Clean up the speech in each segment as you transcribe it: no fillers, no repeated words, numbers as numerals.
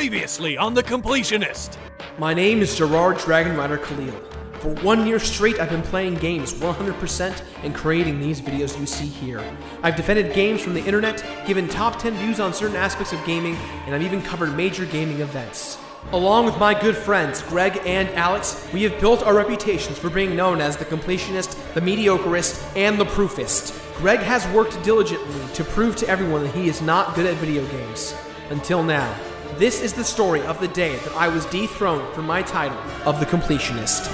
Previously on The Completionist. My name is Gerard Dragon Rider Khalil. For 1 year straight, I've been playing games 100% and creating these videos you see here. I've defended games from the internet, given top 10 views on certain aspects of gaming, and I've even covered major gaming events. Along with my good friends, Greg and Alex, we have built our reputations for being known as the Completionist, the Mediocrist, and the Proofist. Greg has worked diligently to prove to everyone that he is not good at video games. Until now. This is the story of the day that I was dethroned from my title of the Completionist.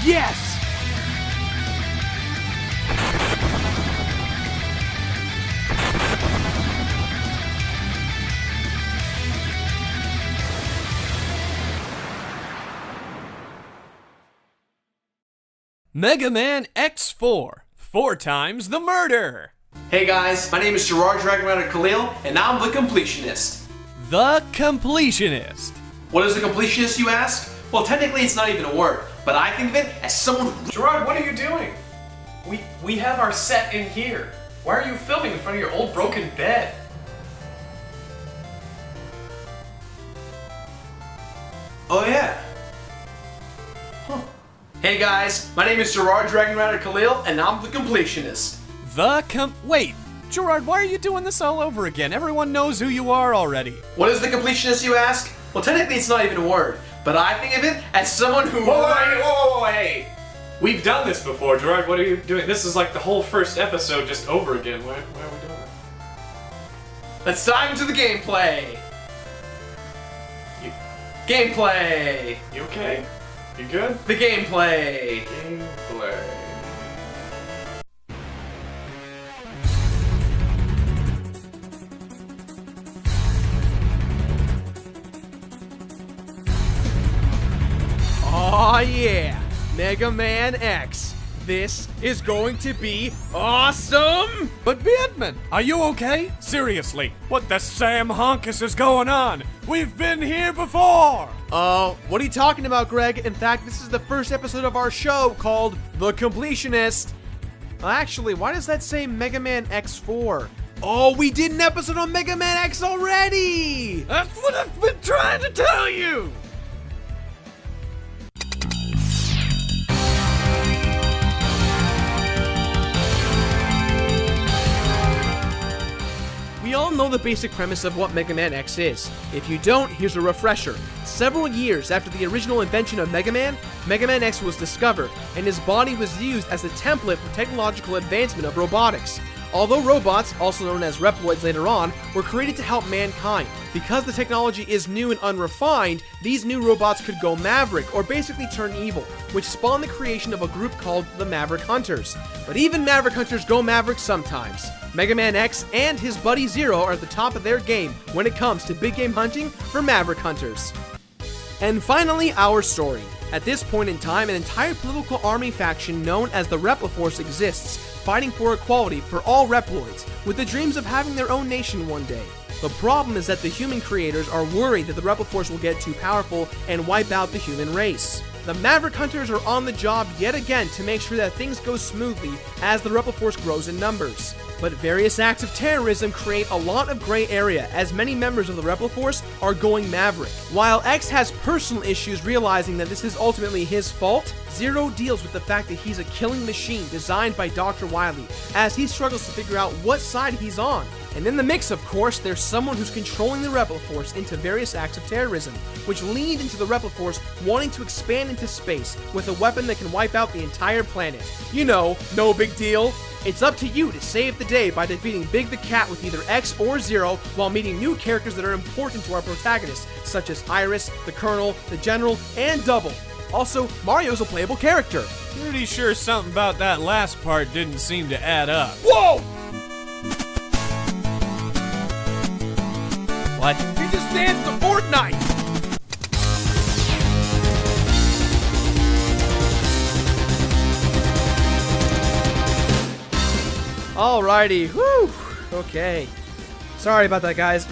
Yes! Megaman X4. 4 times the murder. Hey guys, my name is Gerard Dragon Rider Khalil, and I'm the Completionist. The Completionist. What is the Completionist, you ask? Well, technically it's not even a word, but I think of it as someone who... Gerard, what are you doing? We have our set in here. Why are you filming in front of your old broken bed? Oh yeah. Huh. Hey guys, my name is Gerard Dragon Rider Khalil, and I'm the Completionist. Wait, Gerard, why are you doing this all over again? Everyone knows who you are already. What is the Completionist, you ask? Well, technically it's not even a word, but I think of it as someone who... Whoa, hey! We've done this before, Gerard. What are you doing? This is like the whole first episode just over again. Why are we doing that? Let's dive into the gameplay. Gameplay. You okay? You good? The gameplay. Gameplay. Aw yeah, Mega Man X. This is going to be awesome! But Batman, are you okay? Seriously, what the Sam Honkus is going on? We've been here before! What are you talking about, Greg? In fact, this is the first episode of our show called The Completionist. Actually, why does that say Mega Man X4? Oh, we did an episode on Mega Man X already! That's what I've been trying to tell you! We all know the basic premise of what Mega Man X is. If you don't, here's a refresher. Several years after the original invention of Mega Man X was discovered, and his body was used as a template for technological advancement of robotics. Although robots, also known as Reploids later on, were created to help mankind, because the technology is new and unrefined, these new robots could go maverick, or basically turn evil, which spawned the creation of a group called the Maverick Hunters. But even Maverick Hunters go maverick sometimes. Mega Man X and his buddy Zero are at the top of their game when it comes to big game hunting for Maverick Hunters. And finally, our story. At this point in time, an entire political army faction known as the Repliforce exists, fighting for equality for all Reploids, with the dreams of having their own nation one day. The problem is that the human creators are worried that the Repliforce will get too powerful and wipe out the human race. The Maverick Hunters are on the job yet again to make sure that things go smoothly as the Repliforce grows in numbers. But various acts of terrorism create a lot of gray area, as many members of the Repliforce are going maverick. While X has personal issues realizing that this is ultimately his fault, Zero deals with the fact that he's a killing machine designed by Dr. Wily, as he struggles to figure out what side he's on. And in the mix, of course, there's someone who's controlling the Repliforce into various acts of terrorism, which lead into the Repliforce wanting to expand into space with a weapon that can wipe out the entire planet. You know, no big deal. It's up to you to save the day by defeating Big the Cat with either X or Zero while meeting new characters that are important to our protagonists, such as Iris, the Colonel, the General, and Double. Also, Mario's a playable character. Pretty sure something about that last part didn't seem to add up. Whoa! What? You just danced to Fortnite! Alrighty, whew, okay. Sorry about that, guys.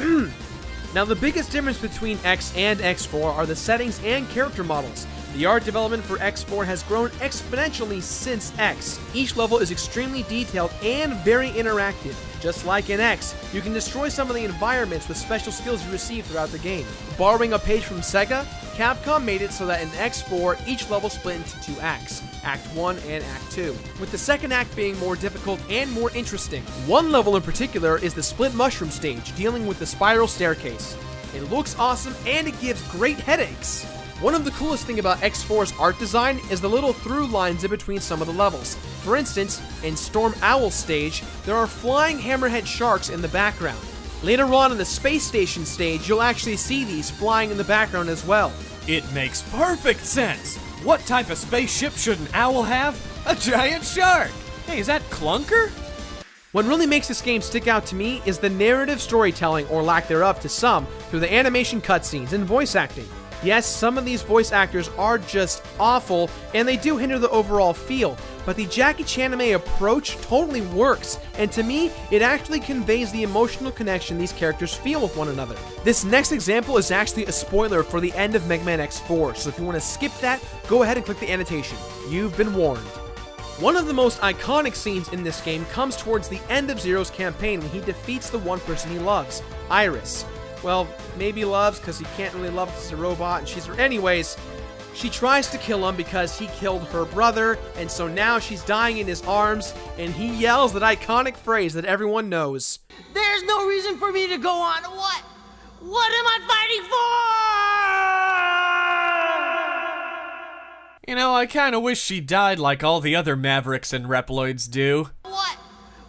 Now, the biggest difference between X and X4 are the settings and character models. The art development for X4 has grown exponentially since X. Each level is extremely detailed and very interactive. Just like in X, you can destroy some of the environments with special skills you receive throughout the game. Borrowing a page from Sega, Capcom made it so that in X4, each level split into two acts, Act 1 and Act 2, with the second act being more difficult and more interesting. One level in particular is the Split Mushroom stage, dealing with the spiral staircase. It looks awesome and it gives great headaches. One of the coolest things about X4's art design is the little through lines in between some of the levels. For instance, in Storm Owl stage, there are flying hammerhead sharks in the background. Later on in the Space Station stage, you'll actually see these flying in the background as well. It makes perfect sense. What type of spaceship should an owl have? A giant shark. Hey, is that Clunker? What really makes this game stick out to me is the narrative storytelling, or lack thereof to some, through the animation cutscenes and voice acting. Yes, some of these voice actors are just awful, and they do hinder the overall feel, but the Jackie Chan approach totally works, and to me, it actually conveys the emotional connection these characters feel with one another. This next example is actually a spoiler for the end of Mega Man X4, so if you want to skip that, go ahead and click the annotation. You've been warned. One of the most iconic scenes in this game comes towards the end of Zero's campaign when he defeats the one person he loves, Iris. Well, maybe loves, because he can't really love because he's a robot and she's... Anyways, she tries to kill him because he killed her brother, and so now she's dying in his arms, and he yells that iconic phrase that everyone knows. There's no reason for me to go on. What? What am I fighting for? You know, I kinda wish she died like all the other Mavericks and Reploids do. What?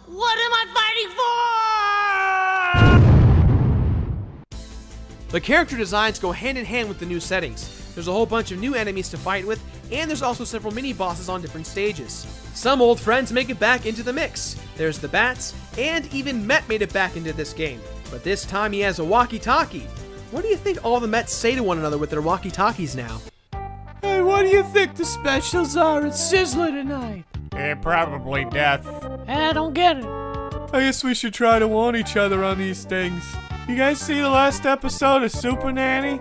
What am I fighting for? The character designs go hand in hand with the new settings. There's a whole bunch of new enemies to fight with, and there's also several mini-bosses on different stages. Some old friends make it back into the mix. There's the Bats, and even Met made it back into this game. But this time he has a walkie-talkie. What do you think all the Mets say to one another with their walkie-talkies now? Hey, what do you think the specials are at Sizzler tonight? Probably death. I don't get it. I guess we should try to warn each other on these things. You guys see the last episode of Super Nanny?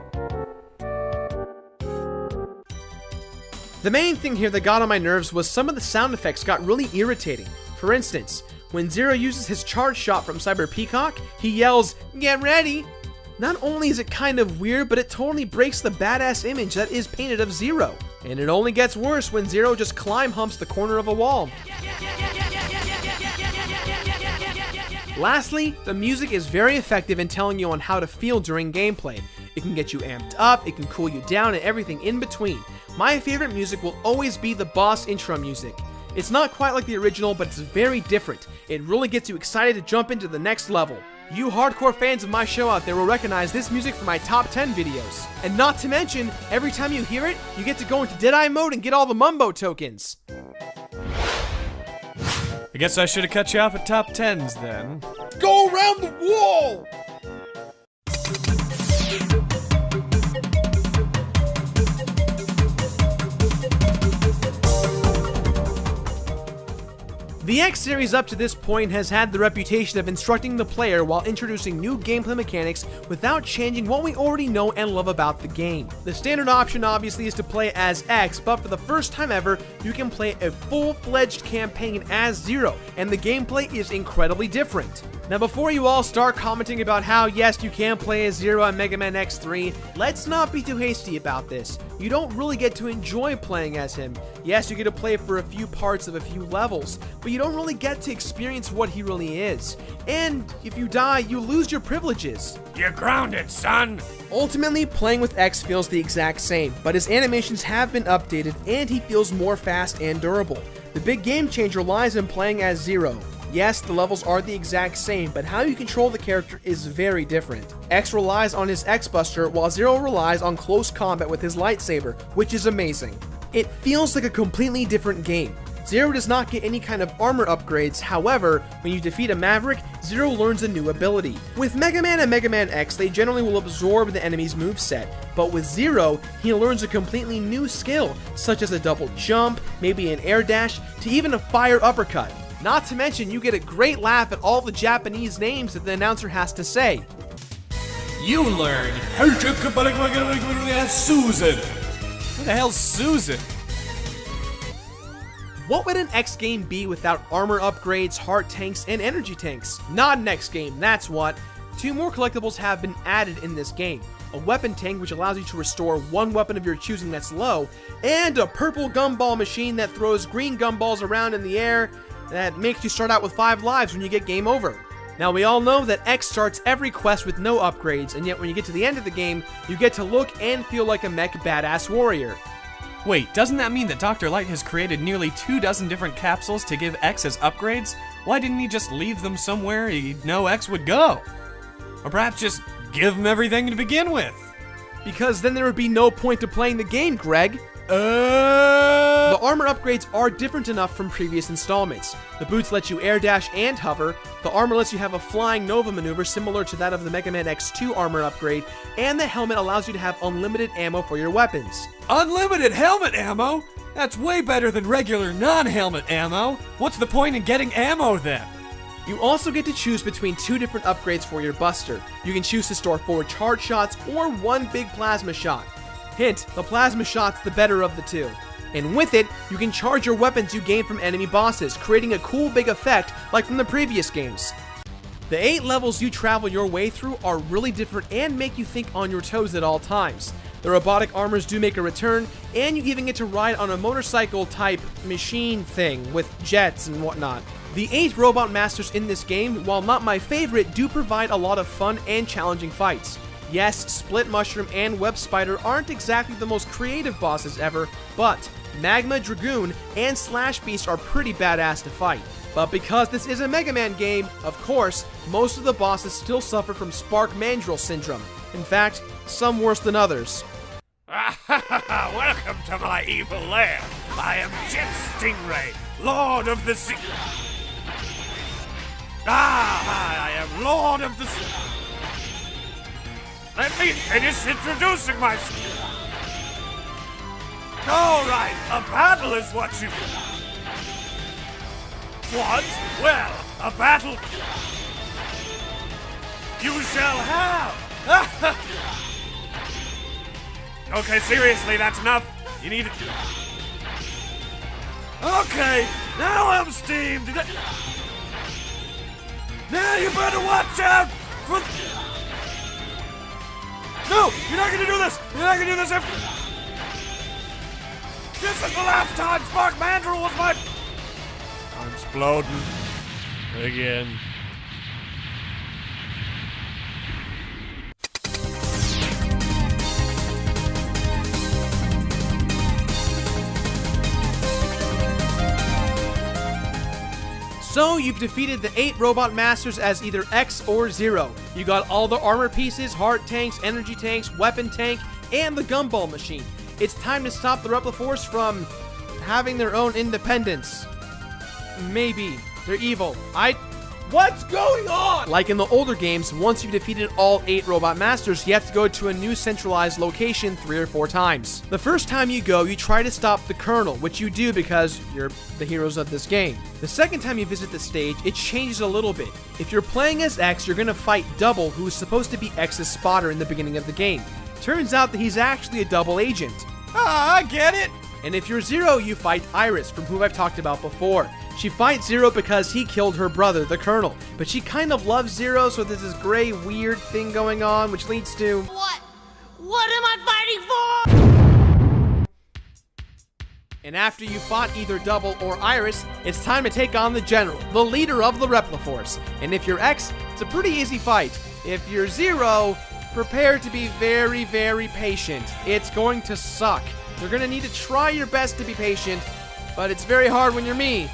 The main thing here that got on my nerves was some of the sound effects got really irritating. For instance, when Zero uses his charge shot from Cyber Peacock, he yells, "Get ready!" Not only is it kind of weird, but it totally breaks the badass image that is painted of Zero. And it only gets worse when Zero just climb humps the corner of a wall. Lastly, the music is very effective in telling you on how to feel during gameplay. It can get you amped up, it can cool you down, and everything in between. My favorite music will always be the boss intro music. It's not quite like the original, but it's very different. It really gets you excited to jump into the next level. You hardcore fans of my show out there will recognize this music from my top 10 videos. And not to mention, every time you hear it, you get to go into Deadeye mode and get all the Mumbo tokens. I guess I should have cut you off at top 10s then. Go around the wall! The X series up to this point has had the reputation of instructing the player while introducing new gameplay mechanics without changing what we already know and love about the game. The standard option obviously is to play as X, but for the first time ever, you can play a full-fledged campaign as Zero, and the gameplay is incredibly different. Now before you all start commenting about how yes, you can play as Zero on Mega Man X3, let's not be too hasty about this. You don't really get to enjoy playing as him. Yes, you get to play for a few parts of a few levels, but you don't really get to experience what he really is. And if you die, you lose your privileges. You're grounded, son! Ultimately, playing with X feels the exact same, but his animations have been updated and he feels more fast and durable. The big game changer lies in playing as Zero. Yes, the levels are the exact same, but how you control the character is very different. X relies on his X-Buster, while Zero relies on close combat with his lightsaber, which is amazing. It feels like a completely different game. Zero does not get any kind of armor upgrades, however, when you defeat a Maverick, Zero learns a new ability. With Mega Man and Mega Man X, they generally will absorb the enemy's moveset, but with Zero, he learns a completely new skill, such as a double jump, maybe an air dash, to even a fire uppercut. Not to mention, you get a great laugh at all the Japanese names that the announcer has to say. You learn Susan. Look the hell's Susan? What would an X game be without armor upgrades, heart tanks, and energy tanks? Not an X game, that's what. 2 more collectibles have been added in this game. A weapon tank, which allows you to restore 1 weapon of your choosing that's low, and a purple gumball machine that throws green gumballs around in the air that makes you start out with 5 lives when you get game over. Now, we all know that X starts every quest with no upgrades, and yet when you get to the end of the game, you get to look and feel like a mech badass warrior. Wait, doesn't that mean that Dr. Light has created nearly 24 different capsules to give X as upgrades? Why didn't he just leave them somewhere he'd know X would go? Or perhaps just give him everything to begin with? Because then there would be no point to playing the game, Greg. The armor upgrades are different enough from previous installments. The boots let you air dash and hover, the armor lets you have a flying Nova maneuver similar to that of the Mega Man X2 armor upgrade, and the helmet allows you to have unlimited ammo for your weapons. Unlimited helmet ammo? That's way better than regular non-helmet ammo. What's the point in getting ammo then? You also get to choose between 2 different upgrades for your buster. You can choose to store 4 charge shots or 1 big plasma shot. Hint, the plasma shot's the better of the 2. And with it, you can charge your weapons you gain from enemy bosses, creating a cool big effect like from the previous games. The 8 levels you travel your way through are really different and make you think on your toes at all times. The robotic armors do make a return, and you even get to ride on a motorcycle type machine thing with jets and whatnot. The 8 robot masters in this game, while not my favorite, do provide a lot of fun and challenging fights. Yes, Split Mushroom and Web Spider aren't exactly the most creative bosses ever, but Magma Dragoon and Slash Beast are pretty badass to fight. But because this is a Mega Man game, of course, most of the bosses still suffer from Spark Mandrill syndrome. In fact, some worse than others. Welcome to my evil lair. I am Jet Stingray, Lord of the Sea. I am Lord of the Sea. Let me finish introducing myself. Alright, a battle is what you... What? Well, a battle... You shall have! Okay, seriously, that's enough. You need to... Okay, now I'm steamed. Now you better watch out for... No, you're not gonna do this! You're not gonna do this This is the last time Spark Mandrill was my... I'm exploding. Again. So, you've defeated the 8 robot masters as either X or 0. You got all the armor pieces, heart tanks, energy tanks, weapon tank, and the gumball machine. It's time to stop the Repliforce from having their own independence. Maybe. They're evil. What's going on? Like in the older games, once you've defeated all 8 robot masters, you have to go to a new centralized location 3 or 4 times. The first time you go, you try to stop the Colonel, which you do because you're the heroes of this game. The second time you visit the stage, it changes a little bit. If you're playing as X, you're gonna fight Double, who is supposed to be X's spotter in the beginning of the game. Turns out that he's actually a double agent. I get it! And if you're 0, you fight Iris, from who I've talked about before. She fights 0 because he killed her brother, the Colonel. But she kind of loves 0, so there's this gray, weird thing going on, which leads to... What? What am I fighting for? And after you fought either Double or Iris, it's time to take on the General, the leader of the Repliforce. And if you're X, it's a pretty easy fight. If you're 0, prepare to be very, very patient. It's going to suck. You're gonna need to try your best to be patient, but it's very hard when you're me,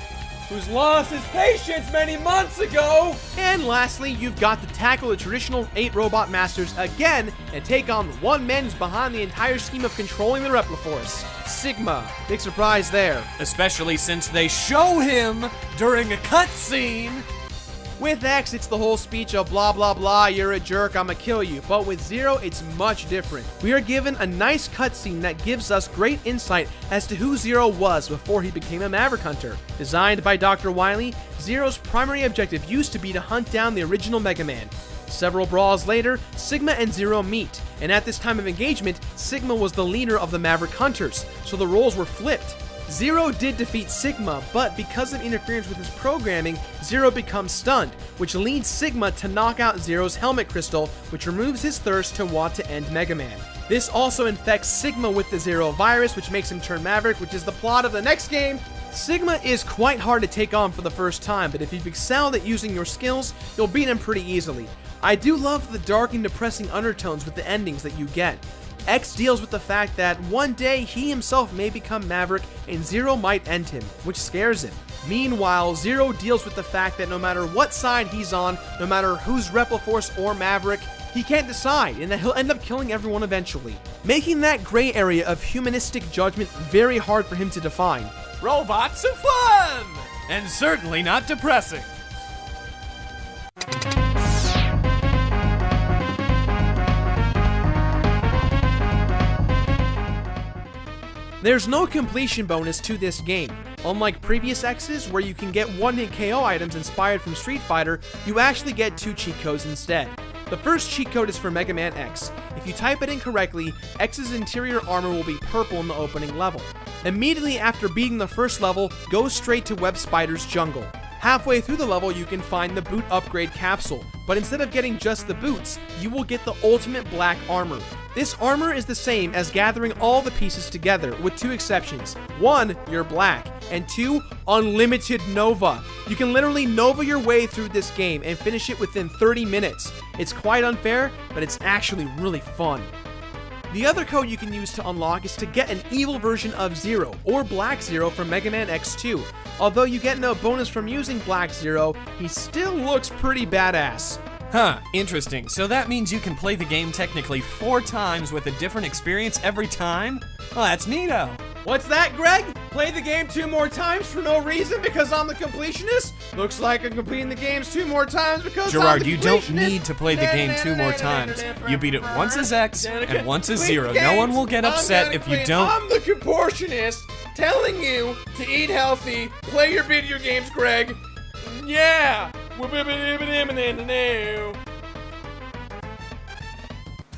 who's lost his patience many months ago. And lastly, you've got to tackle the traditional 8 robot masters again and take on the one man who's behind the entire scheme of controlling the Repliforce, Sigma. Big surprise there. Especially since they show him during a cutscene. With X, it's the whole speech of blah blah blah, you're a jerk, I'ma kill you. But with 0, it's much different. We are given a nice cutscene that gives us great insight as to who 0 was before he became a Maverick Hunter. Designed by Dr. Wily, 0's primary objective used to be to hunt down the original Mega Man. Several brawls later, Sigma and Zero meet, and at this time of engagement, Sigma was the leader of the Maverick Hunters, so the roles were flipped. Zero did defeat Sigma, but because of interference with his programming, Zero becomes stunned, which leads Sigma to knock out Zero's helmet crystal, which removes his thirst to want to end Mega Man. This also infects Sigma with the Zero virus, which makes him turn Maverick, which is the plot of the next game. Sigma is quite hard to take on for the first time, but if you've excelled at using your skills, you'll beat him pretty easily. I do love the dark and depressing undertones with the endings that you get. X deals with the fact that one day he himself may become Maverick and Zero might end him, which scares him. Meanwhile, Zero deals with the fact that no matter what side he's on, no matter who's Repliforce or Maverick, he can't decide, and that he'll end up killing everyone eventually, making that gray area of humanistic judgment very hard for him to define. Robots are fun! And certainly not depressing. There's no completion bonus to this game. Unlike previous X's, where you can get one-hit KO items inspired from Street Fighter, you actually get 2 cheat codes instead. The first cheat code is for Mega Man X. If you type it in correctly, X's interior armor will be purple in the opening level. Immediately after beating the first level, go straight to Web Spider's jungle. Halfway through the level, you can find the boot upgrade capsule, but instead of getting just the boots, you will get the ultimate black armor. This armor is the same as gathering all the pieces together, with 2 exceptions. 1, you're black, and 2, unlimited Nova. You can literally Nova your way through this game and finish it within 30 minutes. It's quite unfair, but it's actually really fun. The other code you can use to unlock is to get an evil version of Zero, or Black Zero from Mega Man X2. Although you get no bonus from using Black Zero, he still looks pretty badass. Huh, interesting. So that means you can play the game technically 4 times with a different experience every time? Well, that's neato. What's that, Greg? Play the game 2 more times for no reason because I'm the completionist? Looks like I'm completing the games 2 more times because Gerard, I'm the you don't completionist. need to play the game 2 more times. You beat it once as X and once as Zero. No one will get upset if you don't. I'm the completionist telling you to eat healthy, play your video games, Greg. Yeah.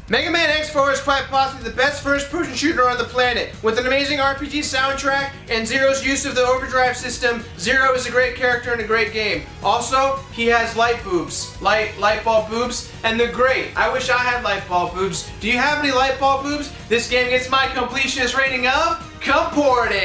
Mega Man X4 is quite possibly the best first-person shooter on the planet. With an amazing RPG soundtrack and Zero's use of the overdrive system, Zero is a great character and a great game. Also, he has light boobs. Light bulb boobs, and they're great. I wish I had light bulb boobs. Do you have any light bulb boobs? This game gets my completionist rating of Comported.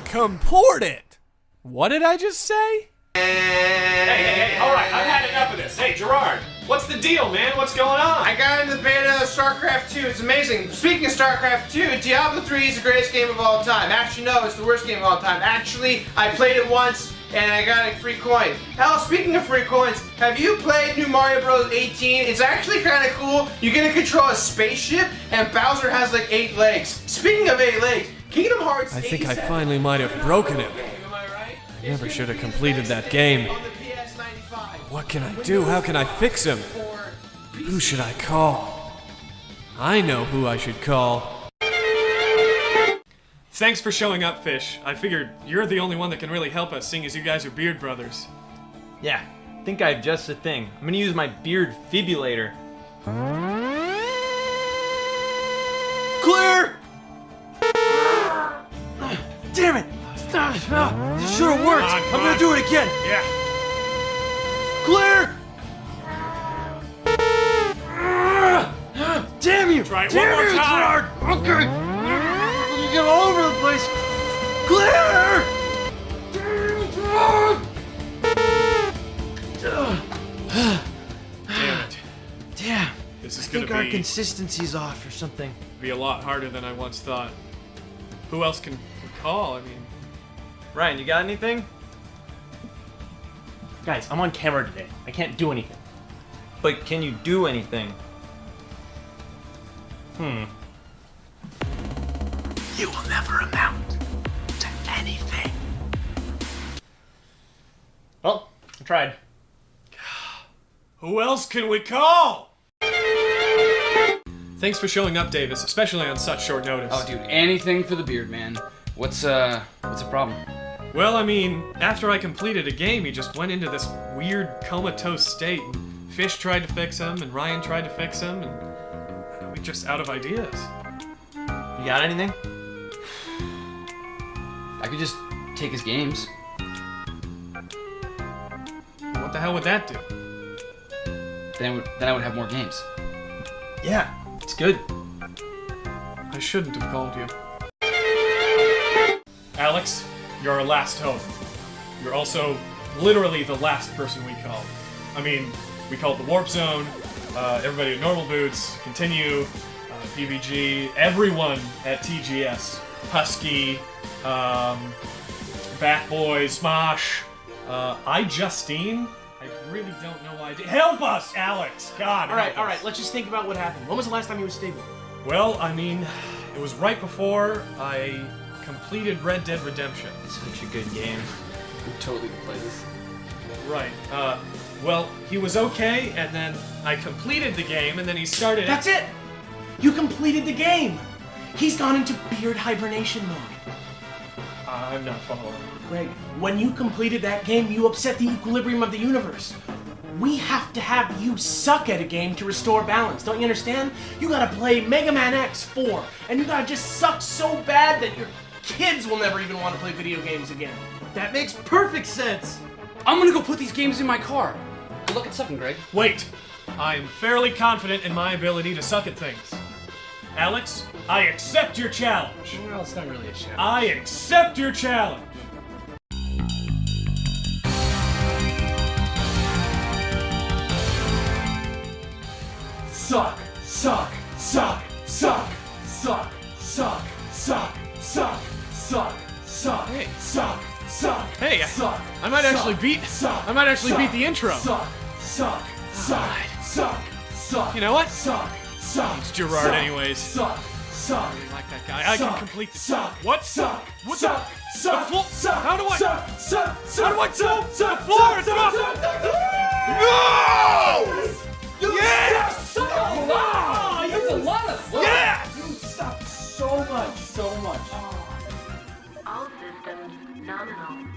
Comport it! What did I just say? Hey, alright, I've had enough of this. Hey, Gerard, what's the deal, man? What's going on? I got into the beta of StarCraft 2. It's amazing. Speaking of StarCraft 2, Diablo 3 is the greatest game of all time. Actually, no, it's the worst game of all time. Actually, I played it once and I got a free coin. Hell, speaking of free coins, have you played New Mario Bros. 18? It's actually kind of cool. You get to control a spaceship and Bowser has like 8 legs. Speaking of 8 legs, Kingdom Hearts I think I 87. finally might have broken him. Am I right? I never should have completed that game. On the PS95. What can I do? How can I fix him? Who should I call? I know who I should call. Thanks for showing up, Fish. I figured you're the only one that can really help us, seeing as you guys are beard brothers. Yeah, I think I have just the thing. I'm gonna use my beard fibulator. Clear! Damn it! This should have worked! Come on, I'm gonna do it again! Yeah. Clear! Damn you! Try it Damn one more you, time. Gerard! Okay! You get all over the place! Clear! Damn it. Damn. This is I gonna think our be consistency's off or something. a lot harder than I once thought. Who else can we call? I mean, Ryan, you got anything? Guys, I'm on camera today. I can't do anything. But can you do anything? You will never amount to anything. Well, I tried. who else can we call? Thanks for showing up, Davis, especially on such short notice. Oh, dude, anything for the beard, man. What's the problem? Well, I mean, after I completed a game, he just went into this weird comatose state. And Fish tried to fix him, and Ryan tried to fix him, and we're just out of ideas. You got anything? I could just take his games. What the hell would that do? Then I would have more games. Yeah, it's good. I shouldn't have called you. Alex, you're our last hope. You're also literally the last person we called. I mean, we called the Warp Zone, everybody at Normal Boots, Continue, PVG, everyone at TGS, Husky, Bat Boy, Smosh, Justine. I really don't know why I did. Help us, Alex! God. Alright, let's just think about what happened. When was the last time you were stable? Well, I mean, it was right before I completed Red Dead Redemption. Such a good game. We totally would play this. Right. Well, he was okay, and then I completed the game, and then he started. That's it! You completed the game! He's gone into beard hibernation mode. I'm not following. Greg, when you completed that game, you upset the equilibrium of the universe. We have to have you suck at a game to restore balance. Don't you understand? You gotta play Megaman X4, and you gotta just suck so bad that your kids will never even want to play video games again. That makes perfect sense. I'm gonna go put these games in my car. Good luck at sucking, Greg. Wait! I am fairly confident in my ability to suck at things. Alex, I accept your challenge. Well, it's not really a challenge. I accept your challenge. Suck, suck, suck, suck, suck, suck, suck, suck, suck, suck, Hey. suck, suck. Hey, suck. I might actually beat the intro. Suck, suck, suck, suck, suck. You know what? Suck, suck. It's Gerard suck, anyways. Suck, suck. I really like that guy. I can complete this. Suck. What? Suck. What Suck. the? Suck. The floor? Suck. How do I? Suck. Suck. Suck. How do I Suck. the Suck. floor? It's Suck. not. Suck. No! Yes! Yes! Wow! That's a lot of fun. Yes! You suck so much, so much. All systems nominal.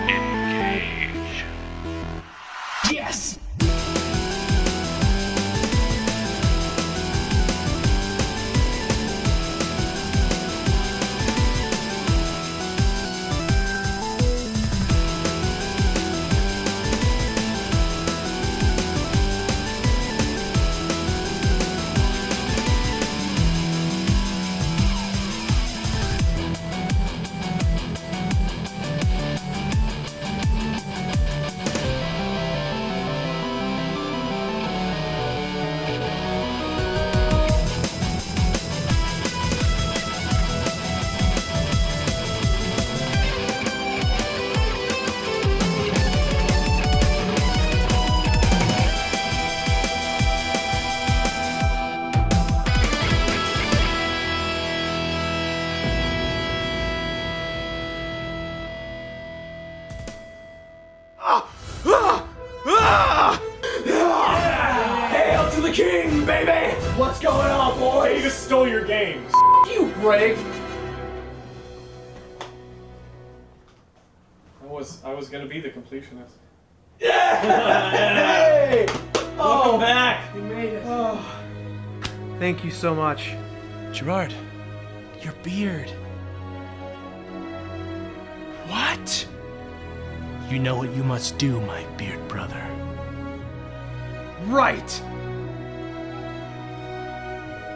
Engage. Yes! Hail to the king, baby! What's going on, boy? You just stole your games. You, Greg! I was gonna be the completionist. Hey! Welcome back. You made it. Thank you so much. Gerard, your beard. What? You know what you must do, my beard brother. Right.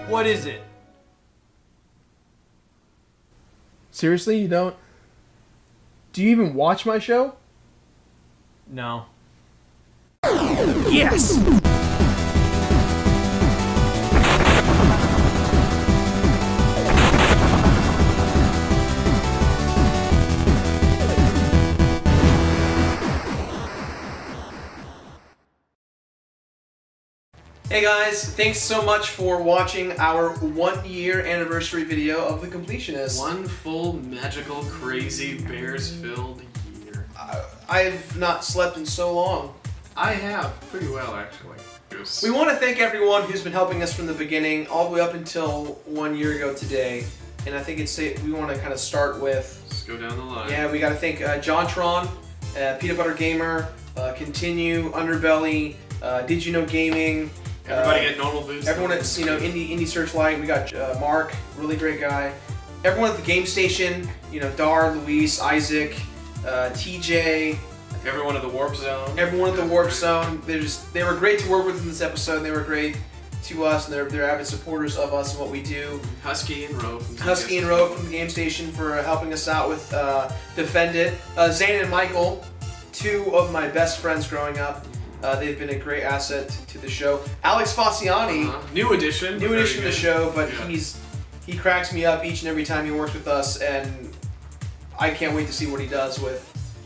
What is it? Seriously, you don't? Do you even watch my show? No. Yes! Hey guys, thanks so much for watching our 1-year anniversary video of The Completionist. One full, magical, crazy, bears-filled year. I've not slept in so long. I have pretty well actually. We want to thank everyone who's been helping us from the beginning, all the way up until 1 year ago today. And I think we want to kind of start with. Let's go down the line. Yeah, we got to thank JohnTron, Peanut Butter Gamer, Continue, Underbelly, Did You Know Gaming. Everybody at Normal Boost. Everyone at Indie Searchlight. We got Mark, really great guy. Everyone at the Game Station. Dar, Luis, Isaac, TJ. Everyone at the Warp Zone. Everyone at the Warp Zone. They were great to work with in this episode. They were great to us, and they're avid supporters of us and what we do. Husky and Roe from the Game Station for helping us out with Defend It. Zane and Michael, two of my best friends growing up. They've been a great asset to the show. Alex Faciani, new addition to the show, but he cracks me up each and every time he works with us, and I can't wait to see what he does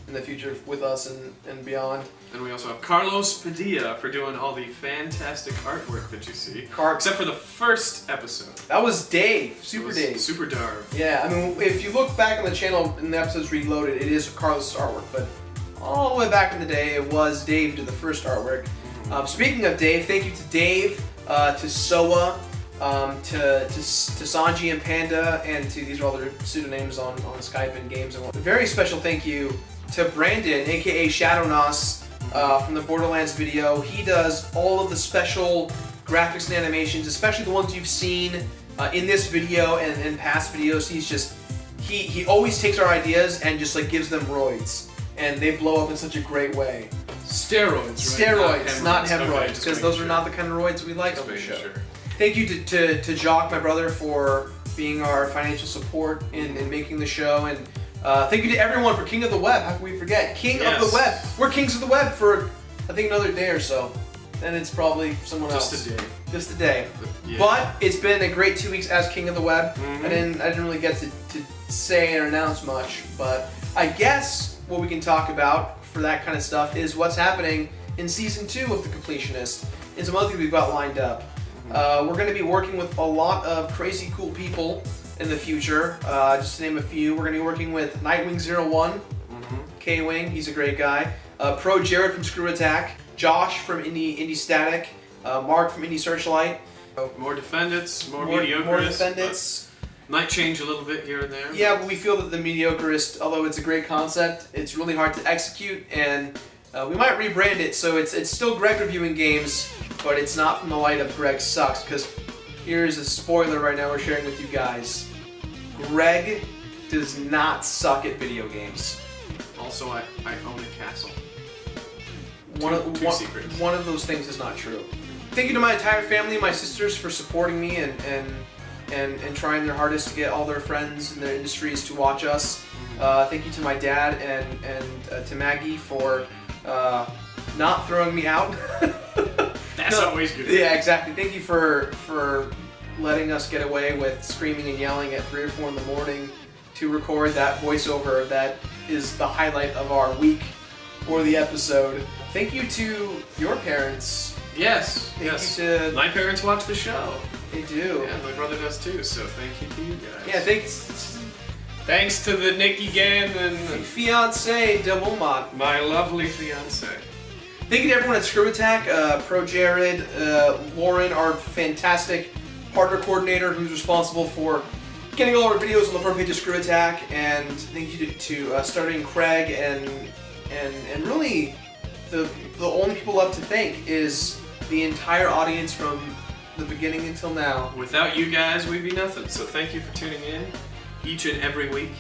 in the future with us and beyond. And we also have Carlos Padilla for doing all the fantastic artwork that you see. Except for the first episode. That was Dave. Dave. Super Darv. Yeah, I mean, if you look back on the channel and the episode's reloaded, it is Carlos' artwork, but all the way back in the day, it was Dave who did the first artwork. Speaking of Dave, thank you to Dave, to Soa, to Sanji and Panda, and to these are all their pseudonyms on Skype and games and what. A very special thank you to Brandon, aka Shadownos, from the Borderlands video. He does all of the special graphics and animations, especially the ones you've seen in this video and past videos. He always takes our ideas and just gives them roids, and they blow up in such a great way. Steroids, right? Steroids, not hemorrhoids, because those are not the kind of roids we like on the show. Sure. Thank you to Jock, my brother, for being our financial support in making the show, and thank you to everyone for King of the Web. How can we forget? King of the Web. We're Kings of the Web for, I think, another day or so. Then it's probably someone else. Just a day. Yeah. But it's been a great 2 weeks as King of the Web. I didn't really get to say or announce much, but I guess what we can talk about for that kind of stuff is what's happening in Season 2 of The Completionist and some other things we've got lined up. We're going to be working with a lot of crazy cool people in the future. Just to name a few, we're going to be working with Nightwing01, K-Wing, he's a great guy, Pro Jared from Screw Attack, Josh from Indie Static, Mark from Indie Searchlight. More Defendants, more Mediocrists. More Defendants. Might change a little bit here and there. Yeah, but we feel that the Mediocrist, although it's a great concept, it's really hard to execute, and we might rebrand it so it's still Greg reviewing games, but it's not from the light of Greg sucks, because here's a spoiler right now we're sharing with you guys. Greg does not suck at video games. Also, I own a castle. Two secrets. One of those things is not true. Thank you to my entire family, my sisters, for supporting me and trying their hardest to get all their friends in their industries to watch us. Thank you to my dad and to Maggie for not throwing me out. That's always good. Yeah, exactly. Thank you for letting us get away with screaming and yelling at 3 or 4 in the morning to record that voiceover that is the highlight of our week for the episode. Thank you to your parents. Yes, Thank you to my parents watch the show. They do. Yeah, my brother does too, so thank you to you guys. Yeah, thanks to the Nikki Gann and fiance de Wilmot. My lovely fiance. Thank you to everyone at Screw Attack, Pro Jared, Lauren, our fantastic partner coordinator who's responsible for getting all our videos on the front page of Screw Attack, and thank you to starting Craig and really the only people left to thank is the entire audience from the beginning until now. Without you guys, we'd be nothing. So thank you for tuning in each and every week.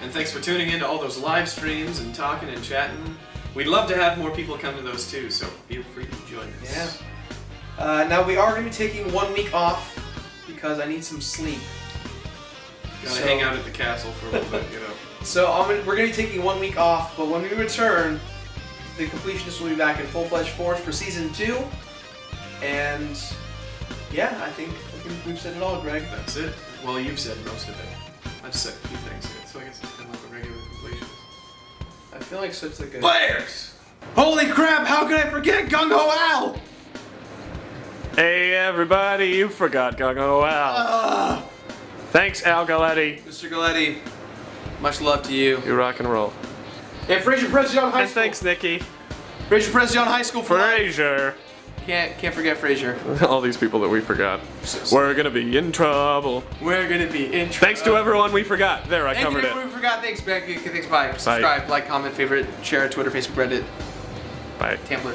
And thanks for tuning in to all those live streams and talking and chatting. We'd love to have more people come to those too, so feel free to join us. Yeah. Now we are going to be taking 1 week off because I need some sleep. Gotta hang out at the castle for a little bit, you know. So we're going to be taking 1 week off, but when we return, the Completionist will be back in full-fledged force for Season 2. And yeah, I think we've said it all, Greg. That's it. Well, you've said most of it. I just said a few things here, so I guess it's kind of like a regular Completionist. I feel like such a good... Players! Holy crap, how could I forget Gung Ho Al? Hey everybody, you forgot Gung Ho Al. Thanks, Al Galetti. Mr. Galetti, much love to you. You rock and roll. And Fraser President High And School. thanks, Nikki. Fraser President High School for life. Fraser. Can't forget Fraser. All these people that we forgot. We're gonna be in trouble. We're gonna be in trouble. Thanks to everyone we forgot. There, I Thank covered you it. to everyone we forgot. Thanks, Becky. Thanks, bye. Subscribe, like, comment, favorite, share, Twitter, Facebook, Reddit, Bye. Tumblr.